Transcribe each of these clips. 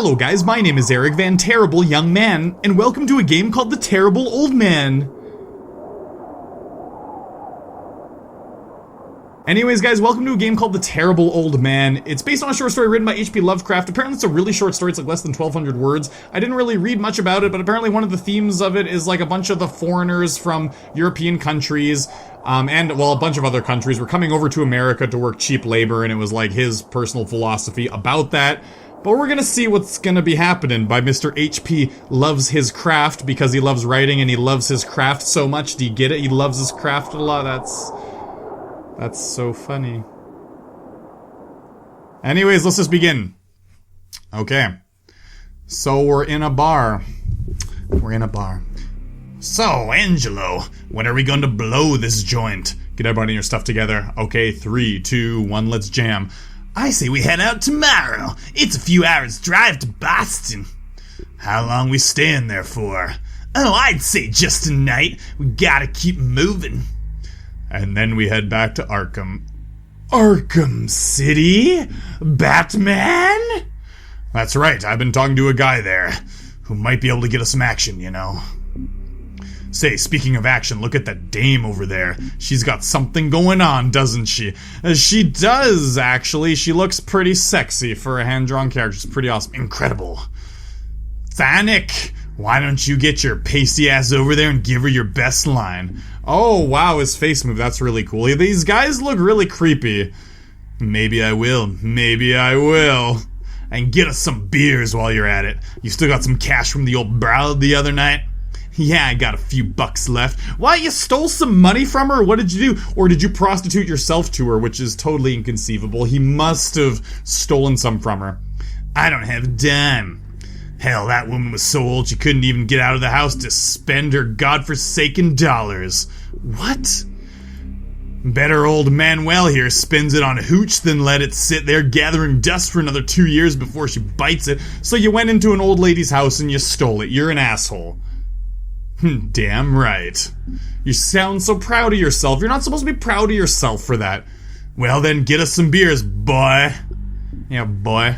Hello guys, my name is Eric Van Terrible Young Man, and welcome to a game called The Terrible Old Man. Anyways guys, welcome to a game called The Terrible Old Man. It's based on a short story written by H.P Lovecraft. Apparently it's a really short story, it's like less than 1,200 words. I didn't really read much about it, but apparently one of the themes of it is like a bunch of the foreigners from European countries, and well, a bunch of other countries were coming over to America to work cheap labor, and it was like his personal philosophy about that. But we're gonna see what's gonna be happening by Mr. H.P. loves his craft because he loves writing and he loves his craft so much. Do you get it? He loves his craft a lot. That's so funny. Anyways, let's just begin. Okay. So we're in a bar. So, Angelo, when are we going to blow this joint? Get everybody your stuff together. Okay, 3, 2, 1, let's jam. I say we head out tomorrow. It's a few hours drive to Boston. How long we staying there for? Oh, I'd say just a night. We gotta keep moving. And then we head back to Arkham. Arkham City? Batman? That's right, I've been talking to a guy there who might be able to get us some action, you know. Say, speaking of action, look at that dame over there. She's got something going on, doesn't she? She does, actually. She looks pretty sexy for a hand-drawn character. It's pretty awesome. Incredible. Thanic, why don't you get your pasty ass over there and give her your best line? Oh, wow, his face move. That's really cool. These guys look really creepy. Maybe I will. And get us some beers while you're at it. You still got some cash from the old brow the other night? Yeah, I got a few bucks left. Why, you stole some money from her? What did you do? Or did you prostitute yourself to her, which is totally inconceivable. He must have stolen some from her. I don't have a dime. Hell, that woman was so old she couldn't even get out of the house to spend her godforsaken dollars. What? Better old Manuel here spends it on hooch than let it sit there gathering dust for another 2 years before she bites it. So you went into an old lady's house and you stole it. You're an asshole. Damn right. You sound so proud of yourself. You're not supposed to be proud of yourself for that. Well then, get us some beers, boy. Yeah, boy.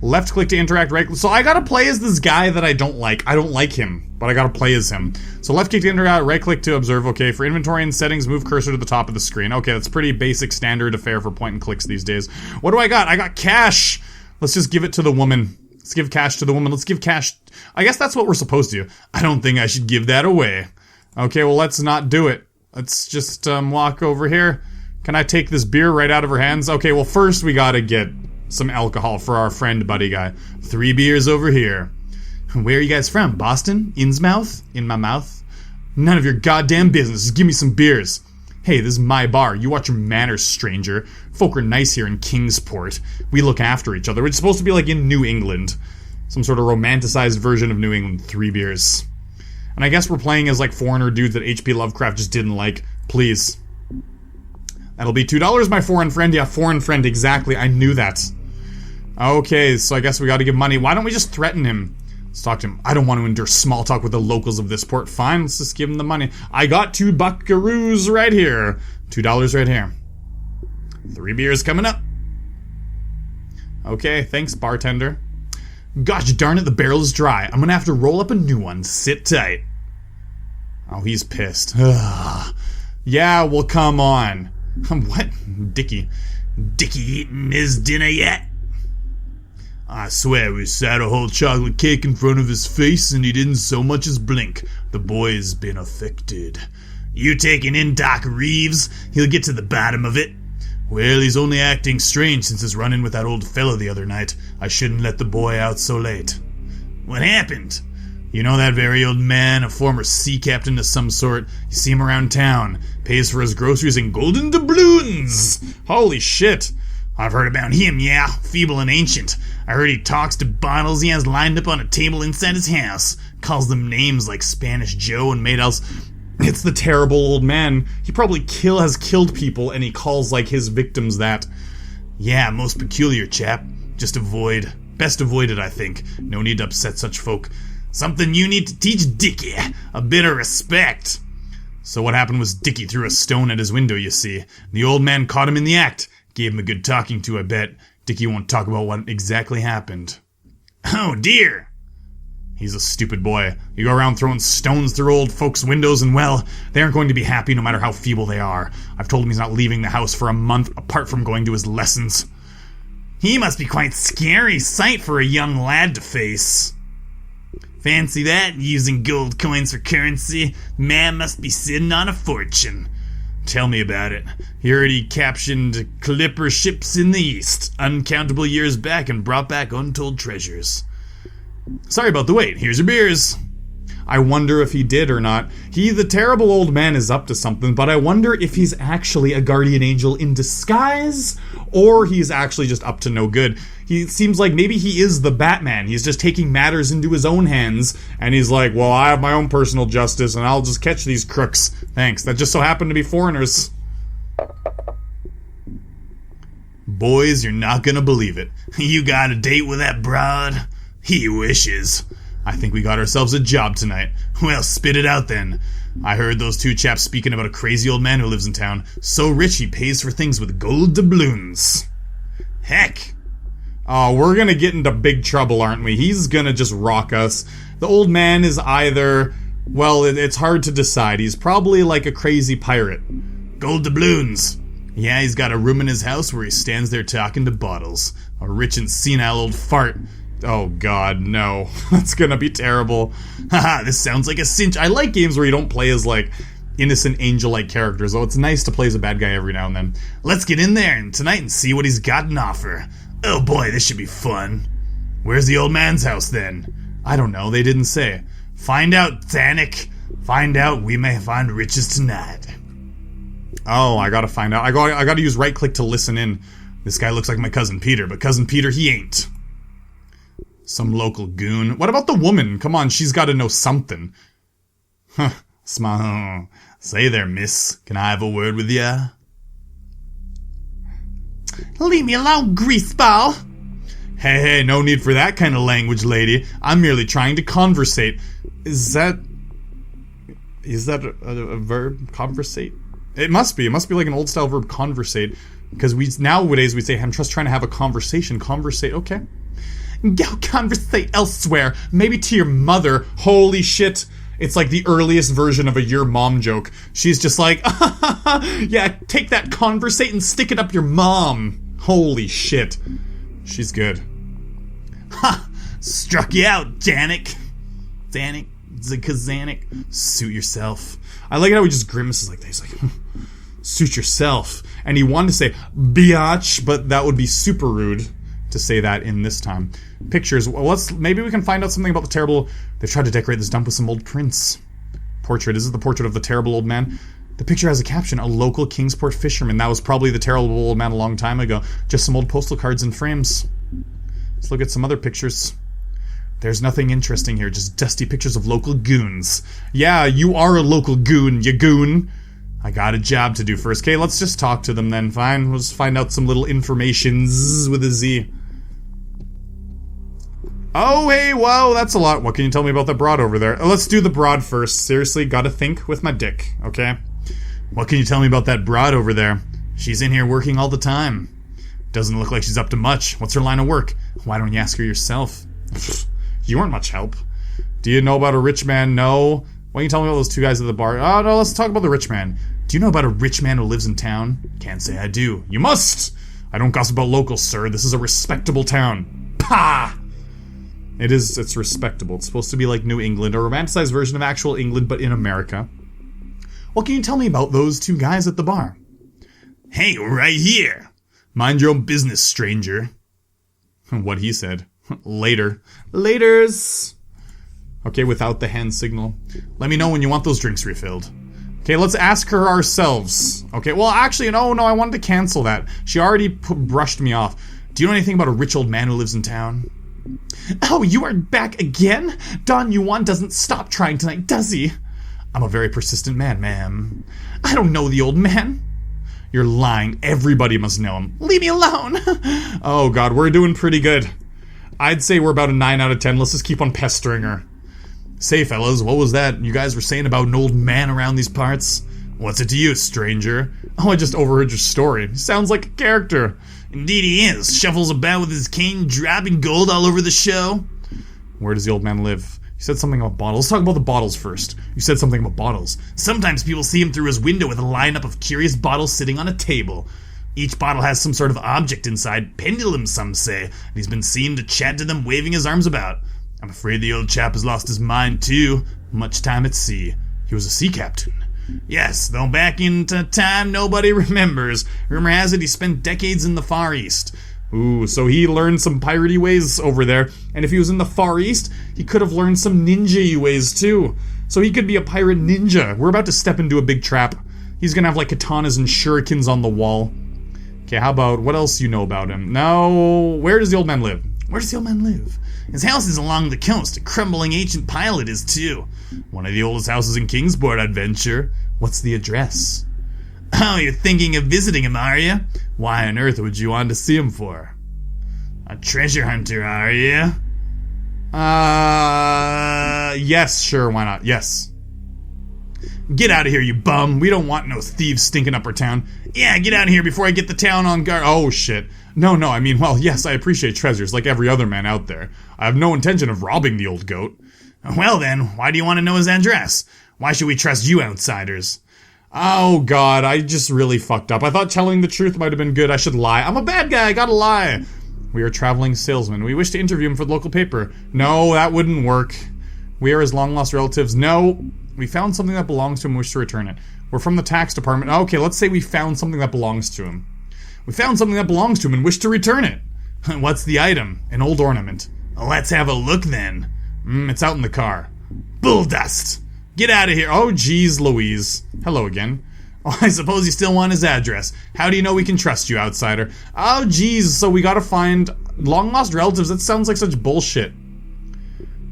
Left click to interact, right. So I gotta play as this guy that I don't like. I don't like him, but I gotta play as him. So left click to interact, right click to observe. Okay, for inventory and settings, move cursor to the top of the screen. Okay, that's pretty basic standard affair for point and clicks these days. What do I got? I got cash. Let's just give it to the woman. Let's give cash to the woman. Let's give cash. I guess that's what we're supposed to do. I don't think I should give that away. Okay, well, let's not do it. Let's just walk over here. Can I take this beer right out of her hands? Okay, well, first we gotta get some alcohol for our friend buddy guy. 3 beers over here. Where are you guys from? Boston? Innsmouth? In my mouth? None of your goddamn business. Just give me some beers. Hey, this is my bar. You watch your manners, stranger. Folk are nice here in Kingsport. We look after each other. It's supposed to be like in New England. Some sort of romanticized version of New England. 3 beers. And I guess we're playing as like foreigner dudes that H.P. Lovecraft just didn't like. Please. That'll be $2, my foreign friend. Yeah, foreign friend, exactly. I knew that. Okay, so I guess we gotta give money. Why don't we just threaten him? Let's talk to him. I don't want to endure small talk with the locals of this port. Fine, let's just give him the money. I got 2 buckaroos right here. $2 right here. 3 beers coming up. Okay, thanks, bartender. Gosh darn it, the barrel is dry. I'm gonna have to roll up a new one. Sit tight. Oh, he's pissed. Ugh. Yeah, well, come on. What? Dickie. Dickie eating his dinner yet? I swear we sat a whole chocolate cake in front of his face and he didn't so much as blink. The boy's been affected. You taking in Doc Reeves? He'll get to the bottom of it. Well, he's only acting strange since his run-in with that old fella the other night. I shouldn't let the boy out so late. What happened? You know that very old man, a former sea captain of some sort. You see him around town. Pays for his groceries in golden doubloons. Holy shit. I've heard about him, yeah. Feeble and ancient. I heard he talks to bottles he has lined up on a table inside his house. Calls them names like Spanish Joe and made else. It's the terrible old man. He probably has killed people and he calls like his victims that. Yeah, most peculiar chap. Just avoid. Best avoid it, I think. No need to upset such folk. Something you need to teach Dickie. A bit of respect. So what happened was Dickie threw a stone at his window, you see. The old man caught him in the act. Gave him a good talking to, I bet. Dickie won't talk about what exactly happened. Oh dear! He's a stupid boy. You go around throwing stones through old folks' windows and, well, they aren't going to be happy no matter how feeble they are. I've told him he's not leaving the house for a month apart from going to his lessons. He must be quite scary sight for a young lad to face. Fancy that, using gold coins for currency. Man must be sitting on a fortune. Tell me about it. He already captioned clipper ships in the east, uncountable years back, and brought back untold treasures. Sorry about the wait. Here's your beers. I wonder if he did or not. The terrible old man is up to something, but I wonder if he's actually a guardian angel in disguise, or he's actually just up to no good. He seems like maybe he is the Batman. He's just taking matters into his own hands, and he's like, well, I have my own personal justice, and I'll just catch these crooks. Thanks. That just so happened to be foreigners. Boys, you're not gonna believe it. You got a date with that broad? He wishes. I think we got ourselves a job tonight. Well, spit it out then. I heard those two chaps speaking about a crazy old man who lives in town. So rich he pays for things with gold doubloons. Heck. Oh, we're gonna get into big trouble, aren't we? He's gonna just rock us. The old man is either... well, it's hard to decide. He's probably like a crazy pirate. Gold doubloons. Yeah, he's got a room in his house where he stands there talking to bottles. A rich and senile old fart. Oh god, no. That's gonna be terrible. Haha, this sounds like a cinch. I like games where you don't play as, like, innocent angel-like characters, though it's nice to play as a bad guy every now and then. Let's get in there tonight and see what he's got in offer. Oh boy, this should be fun. Where's the old man's house, then? I don't know, they didn't say. Find out, Thanik. Find out, we may find riches tonight. Oh, I gotta find out. I gotta use right-click to listen in. This guy looks like my cousin Peter, but cousin Peter, he ain't. Some local goon. What about the woman? Come on, she's gotta know something. Huh. Smile. Say there, miss. Can I have a word with ya? Leave me alone, greaseball. Hey, no need for that kind of language, lady. I'm merely trying to conversate. Is that a verb? Conversate? It must be. It must be like an old style verb, conversate. Because nowadays we say, I'm just trying to have a conversation. Conversate, okay. Go conversate elsewhere. Maybe to your mother. Holy shit. It's like the earliest version of a your mom joke. She's just like, yeah, take that conversate and stick it up your mom. Holy shit. She's good. Ha! Struck you out, Danik. Zanik. Suit yourself. I like how he just grimaces like that. He's like, suit yourself. And he wanted to say, biatch, but that would be super rude to say that in this time. Pictures. Well, maybe we can find out something about the terrible... They've tried to decorate this dump with some old prints. Portrait. Is it the portrait of the terrible old man? The picture has a caption, a local Kingsport fisherman. That was probably the terrible old man a long time ago. Just some old postal cards and frames. Let's look at some other pictures. There's nothing interesting here, just dusty pictures of local goons. Yeah, you are a local goon, you goon. I got a job to do first. Okay, let's just talk to them then. Fine, let's find out some little informations with a Z. Oh, hey, wow, that's a lot. What can you tell me about the broad over there? Let's do the broad first. Seriously, gotta think with my dick, okay? What can you tell me about that broad over there? She's in here working all the time. Doesn't look like she's up to much. What's her line of work? Why don't you ask her yourself? You weren't much help. Do you know about a rich man? No. Why don't you tell me about those two guys at the bar? Oh, no, let's talk about the rich man. Do you know about a rich man who lives in town? Can't say I do. You must! I don't gossip about locals, sir. This is a respectable town. Pah! It's respectable. It's supposed to be like New England, a romanticized version of actual England, but in America. What can you tell me about those two guys at the bar? Hey, right here. Mind your own business, stranger. What he said. Later. Laters. Okay, without the hand signal. Let me know when you want those drinks refilled. Okay, let's ask her ourselves. Okay, well, actually, no, I wanted to cancel that. She already brushed me off. Do you know anything about a rich old man who lives in town? Oh, you are back again? Don Yuan doesn't stop trying tonight, does he? I'm a very persistent man, ma'am. I don't know the old man. You're lying. Everybody must know him. Leave me alone. Oh, God, we're doing pretty good. I'd say we're about a 9 out of 10. Let's just keep on pestering her. Say, fellas, what was that you guys were saying about an old man around these parts? What's it to you, stranger? Oh, I just overheard your story. He sounds like a character. Indeed he is. Shuffles about with his cane, dropping gold all over the show. Where does the old man live? You said something about bottles. Let's talk about the bottles first. You said something about bottles. Sometimes people see him through his window with a lineup of curious bottles sitting on a table. Each bottle has some sort of object inside, pendulum some say, and he's been seen to chat to them waving his arms about. I'm afraid the old chap has lost his mind too. Much time at sea. He was a sea captain. Yes, though back into time nobody remembers. Rumor has it he spent decades in the Far East. Ooh, so he learned some piratey ways over there, and if he was in the Far East, he could have learned some ninja-y ways too. So he could be a pirate ninja. We're about to step into a big trap. He's gonna have like katanas and shurikens on the wall. Okay, how about, what else you know about him? No, where does the old man live? Where does the old man live? His house is along the coast, a crumbling ancient pile it is too. One of the oldest houses in Kingsport, I'd venture. What's the address? Oh, you're thinking of visiting him, are you? Why on earth would you want to see him for? A treasure hunter, are you? Yes, sure, why not? Yes. Get out of here, you bum. We don't want no thieves stinking up our town. Yeah, get out of here before I get the town on guard. Oh, shit. No, I mean, well, yes, I appreciate treasures like every other man out there. I have no intention of robbing the old goat. Well then, why do you want to know his address? Why should we trust you outsiders? Oh, God, I just really fucked up. I thought telling the truth might have been good. I should lie. I'm a bad guy. I gotta lie. We are traveling salesmen. We wish to interview him for the local paper. No, that wouldn't work. We are his long-lost relatives. No. We found something that belongs to him and wish to return it. We're from the tax department. Okay, let's say we found something that belongs to him. We found something that belongs to him and wish to return it. What's the item? An old ornament. Let's have a look then. It's out in the car. Bull dust. Get out of here. Oh, geez, Louise. Hello again. Oh, I suppose you still want his address. How do you know we can trust you, outsider? Oh, geez, so we gotta find long-lost relatives. That sounds like such bullshit.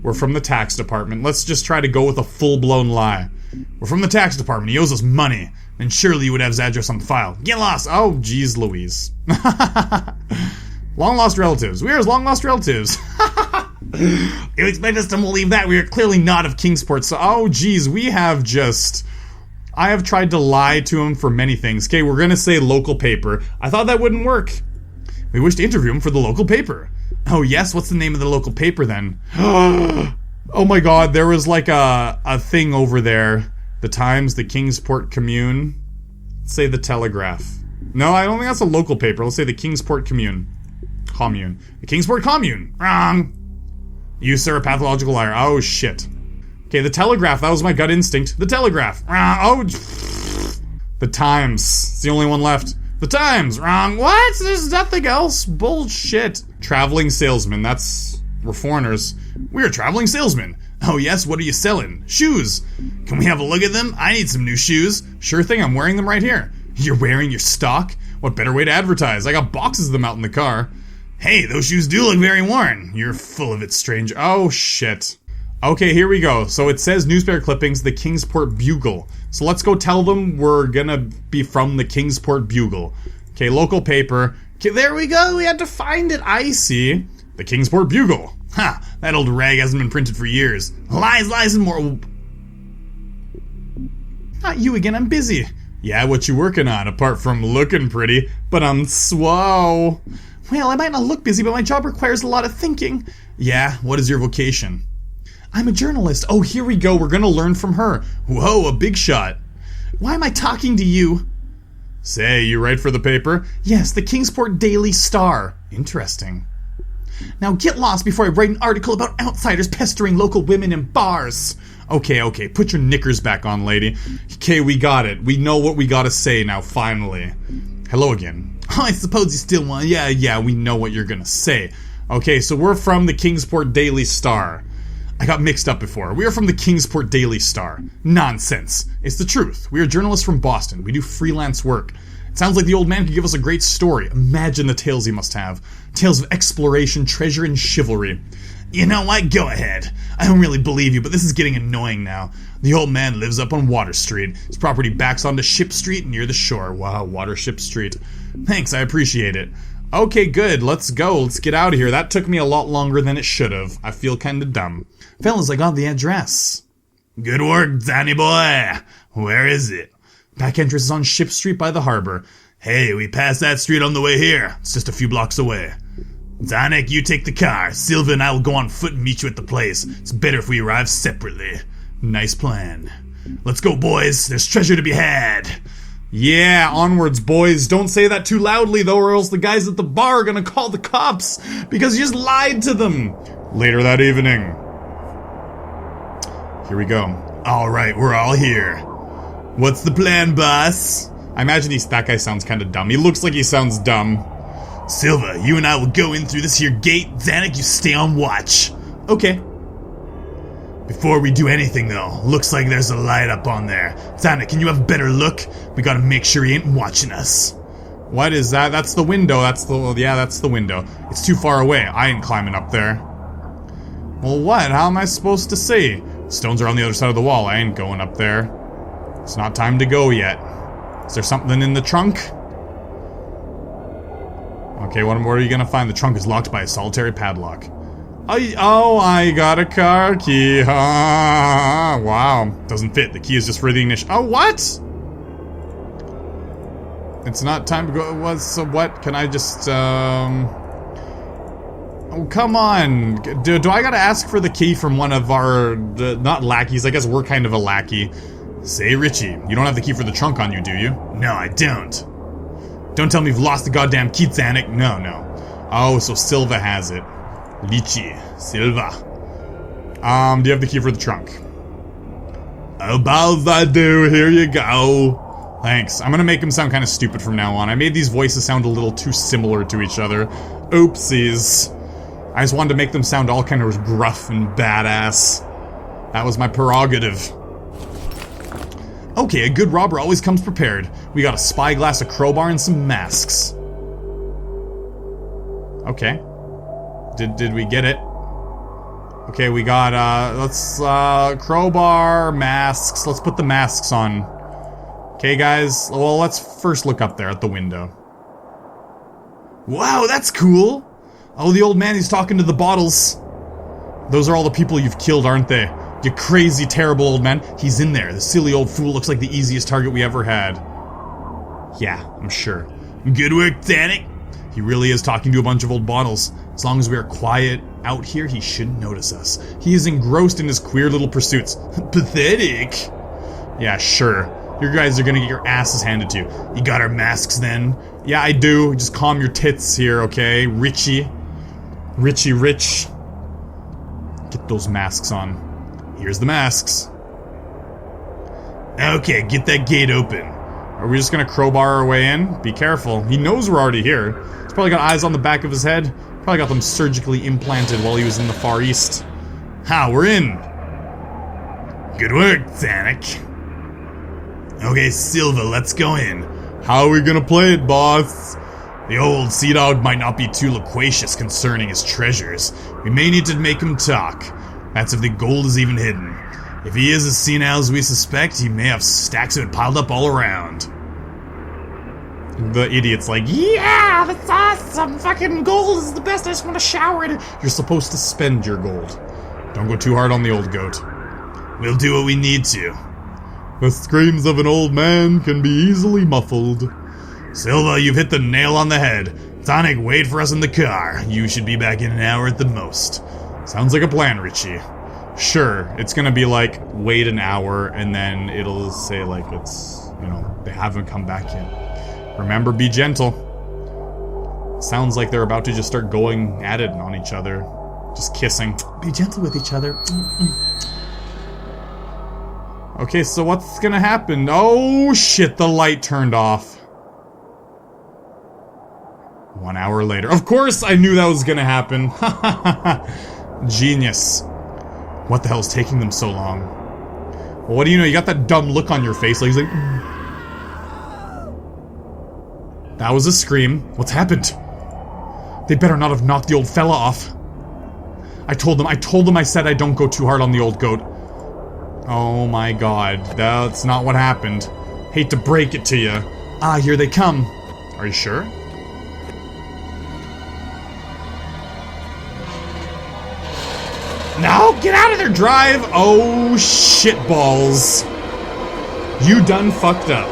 We're from the tax department. Let's just try to go with a full-blown lie. We're from the tax department. He owes us money. Then surely you would have his address on file. Get lost. Oh, geez, Louise. Long-lost relatives. We are his long-lost relatives. You expect us to believe that? We are clearly not of Kingsport, so... Oh, geez, we have just... I have tried to lie to him for many things. Okay, we're gonna say local paper. I thought that wouldn't work. We wish to interview him for the local paper. Oh, yes? What's the name of the local paper, then? Oh my god, there was like a thing over there. The Times, the Kingsport Commune. Let's say the Telegraph. No, I don't think that's a local paper. Let's say the Kingsport Commune. The Kingsport Commune. Wrong. You, sir, a pathological liar. Oh, shit. Okay, the Telegraph. That was my gut instinct. The Telegraph. Wrong. Oh, the Times. It's the only one left. The Times. Wrong. What? There's nothing else. Bullshit. Traveling salesman. We're foreigners. We're traveling salesmen. Oh, yes? What are you selling? Shoes. Can we have a look at them? I need some new shoes. Sure thing. I'm wearing them right here. You're wearing your stock? What better way to advertise? I got boxes of them out in the car. Hey, those shoes do look very worn. You're full of it, stranger. Oh, shit. Okay, here we go. So it says newspaper clippings, the Kingsport Bugle. So let's go tell them we're gonna be from the Kingsport Bugle. Okay, local paper. Okay, there we go. We had to find it. I see. The Kingsport Bugle. Ha! That old rag hasn't been printed for years. Lies, and more. Not you again. I'm busy. Yeah, what you working on? Apart from looking pretty, but I'm swole. Well, I might not look busy, but my job requires a lot of thinking. Yeah, what is your vocation? I'm a journalist. Oh, here we go. We're gonna learn from her. Whoa, a big shot. Why am I talking to you? Say, you write for the paper? Yes, the Kingsport Daily Star. Interesting. Now get lost before I write an article about outsiders pestering local women in bars. Okay, put your knickers back on, lady. Okay, we got it. We know what we gotta say now, finally. Hello again. Oh, I suppose you still want... Yeah, we know what you're gonna say. Okay, so we're from the Kingsport Daily Star. I got mixed up before. We are from the Kingsport Daily Star. Nonsense. It's the truth. We are journalists from Boston. We do freelance work. It sounds like the old man could give us a great story. Imagine the tales he must have. Tales of exploration, treasure, and chivalry. You know what? Go ahead. I don't really believe you, but this is getting annoying now. The old man lives up on Water Street. His property backs onto Ship Street near the shore. Wow, Watership Street. Thanks, I appreciate it. Okay, good. Let's go. Let's get out of here. That took me a lot longer than it should have. I feel kinda dumb. Fellas, I got the address. Good work, Danny boy. Where is it? Back entrance is on Ship Street by the harbor. Hey, we passed that street on the way here. It's just a few blocks away. Zanuck, you take the car. Silva and I will go on foot and meet you at the place. It's better if we arrive separately. Nice plan. Let's go, boys. There's treasure to be had. Yeah, onwards, boys. Don't say that too loudly, though, or else the guys at the bar are gonna call the cops because you just lied to them. Later that evening. Here we go. Alright, we're all here. What's the plan, boss? I imagine that guy sounds kind of dumb. He looks like he sounds dumb. Silva, you and I will go in through this here gate. Zanuck, you stay on watch. Okay. Before we do anything, though, looks like there's a light up on there. Zanuck, can you have a better look? We gotta make sure he ain't watching us. What is that? That's the window. That's the window. It's too far away. I ain't climbing up there. Well, what? How am I supposed to see? Stones are on the other side of the wall. I ain't going up there. It's not time to go yet. Is there something in the trunk? Okay, what are you gonna find? The trunk is locked by a solitary padlock. I got a car key. Wow. Doesn't fit. The key is just for the ignition. Oh, what? It's not time to go. So what? Can I just, Oh, come on. Do I gotta ask for the key from one of our, not lackeys, I guess we're kind of a lackey. Say, Richie, you don't have the key for the trunk on you, do you? No, I don't. Don't tell me you've lost the goddamn key, Zanuck. No. Oh, so Silva has it. Richie. Silva. Do you have the key for the trunk? Oh, balls I do. Here you go. Thanks. I'm gonna make him sound kind of stupid from now on. I made these voices sound a little too similar to each other. Oopsies. I just wanted to make them sound all kind of gruff and badass. That was my prerogative. Okay, a good robber always comes prepared. We got a spyglass, a crowbar, and some masks. Okay. Did we get it? Okay, we got, crowbar, masks. Let's put the masks on. Okay, guys. Well, let's first look up there at the window. Wow, that's cool! Oh, the old man, he's talking to the bottles. Those are all the people you've killed, aren't they? You crazy, terrible old man. He's in there. The silly old fool looks like the easiest target we ever had. Yeah, I'm sure. Good work, Zanuck. He really is talking to a bunch of old bottles. As long as we are quiet out here, he shouldn't notice us. He is engrossed in his queer little pursuits. Pathetic. Yeah, sure. You guys are gonna get your asses handed to you. You got our masks then? Yeah, I do. Just calm your tits here, okay? Richie. Richie Rich. Get those masks on. Here's the masks. Okay, get that gate open. Are we just gonna crowbar our way in? Be careful. He knows we're already here. He's probably got eyes on the back of his head. Probably got them surgically implanted while he was in the Far East. Ha, we're in. Good work, Zanuck. Okay, Silva, let's go in. How are we gonna play it, boss? The old sea dog might not be too loquacious concerning his treasures. We may need to make him talk. That's if the gold is even hidden. If he is as senile as we suspect, he may have stacks of it piled up all around. The idiot's like, yeah, that's awesome. Fucking gold is the best. I just want to shower in it. You're supposed to spend your gold. Don't go too hard on the old goat. We'll do what we need to. The screams of an old man can be easily muffled. Silva, you've hit the nail on the head. Zanuck, wait for us in the car. You should be back in an hour at the most. Sounds like a plan, Richie. Sure, it's gonna be like, wait an hour, and then it'll say like it's, you know, they haven't come back yet. Remember, be gentle. Sounds like they're about to just start going at it on each other. Just kissing. Be gentle with each other. Okay, so what's gonna happen? Oh shit, the light turned off. 1 hour later. Of course I knew that was gonna happen. Genius. What the hell's taking them so long? Well, what do you know? You got that dumb look on your face. Like he's like... That was a scream. What's happened? They better not have knocked the old fella off. I told them I said I don't go too hard on the old goat. Oh my god. That's not what happened. Hate to break it to you. Ah, here they come. Are you sure? No, get out of there, drive! Oh, shit balls. You done fucked up.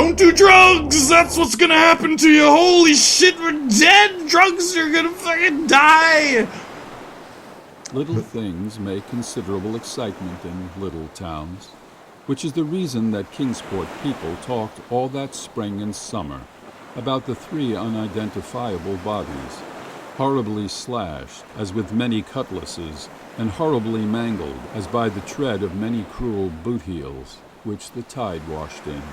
don't do drugs! That's what's gonna happen to you! Holy shit, we're dead! Drugs, you're gonna fucking die! Little things make considerable excitement in little towns, which is the reason that Kingsport people talked all that spring and summer about the 3 unidentifiable bodies, horribly slashed as with many cutlasses, and horribly mangled as by the tread of many cruel boot heels, which the tide washed in.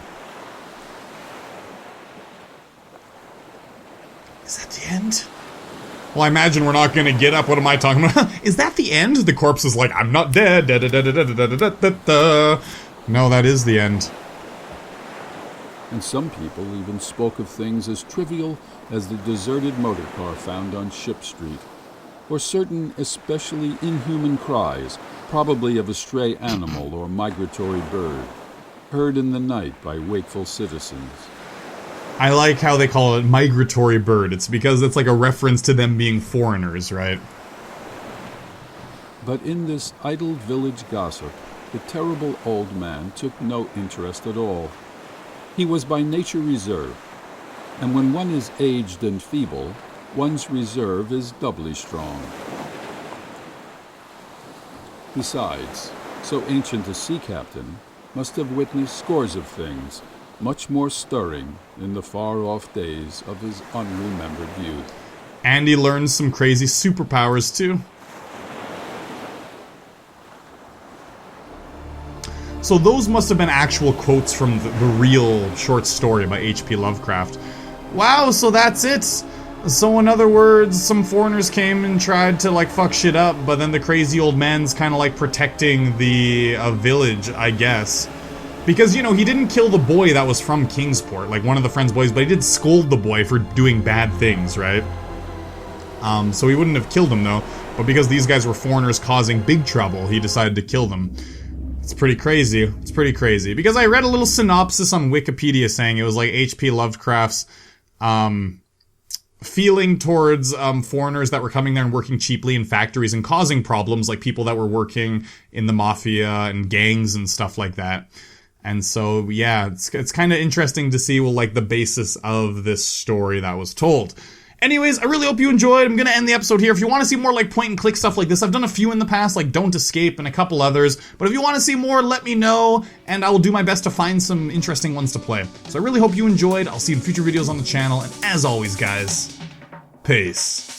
Is that the end? Well, I imagine we're not gonna get up. What am I talking about? Is that the end? The corpse is like, I'm not dead. Da, da, da, da, da, da, da, da, da. No, that is the end. And some people even spoke of things as trivial as the deserted motor car found on Ship Street, or certain especially inhuman cries, probably of a stray animal or migratory bird, heard in the night by wakeful citizens. I like how they call it migratory bird. It's because it's like a reference to them being foreigners, right? But in this idle village gossip, the terrible old man took no interest at all. He was by nature reserved, and when one is aged and feeble, one's reserve is doubly strong. Besides, so ancient a sea captain must have witnessed scores of things much more stirring in the far-off days of his unremembered youth. And he learns some crazy superpowers, too. So those must have been actual quotes from the real short story by H.P. Lovecraft. Wow, so that's it! So in other words, some foreigners came and tried to, like, fuck shit up, but then the crazy old man's kind of, like, protecting the village, I guess. Because, you know, he didn't kill the boy that was from Kingsport, like one of the friend's boys, but he did scold the boy for doing bad things, right? So he wouldn't have killed him, though. But because these guys were foreigners causing big trouble, he decided to kill them. It's pretty crazy. It's pretty crazy. Because I read a little synopsis on Wikipedia saying it was like H.P. Lovecraft's, feeling towards, foreigners that were coming there and working cheaply in factories and causing problems, like people that were working in the mafia and gangs and stuff like that. And so, yeah, it's kind of interesting to see, well, like, the basis of this story that was told. Anyways, I really hope you enjoyed. I'm gonna end the episode here. If you want to see more, like, point-and-click stuff like this, I've done a few in the past, like Don't Escape and a couple others. But if you want to see more, let me know, and I will do my best to find some interesting ones to play. So I really hope you enjoyed. I'll see you in future videos on the channel, and as always, guys, peace.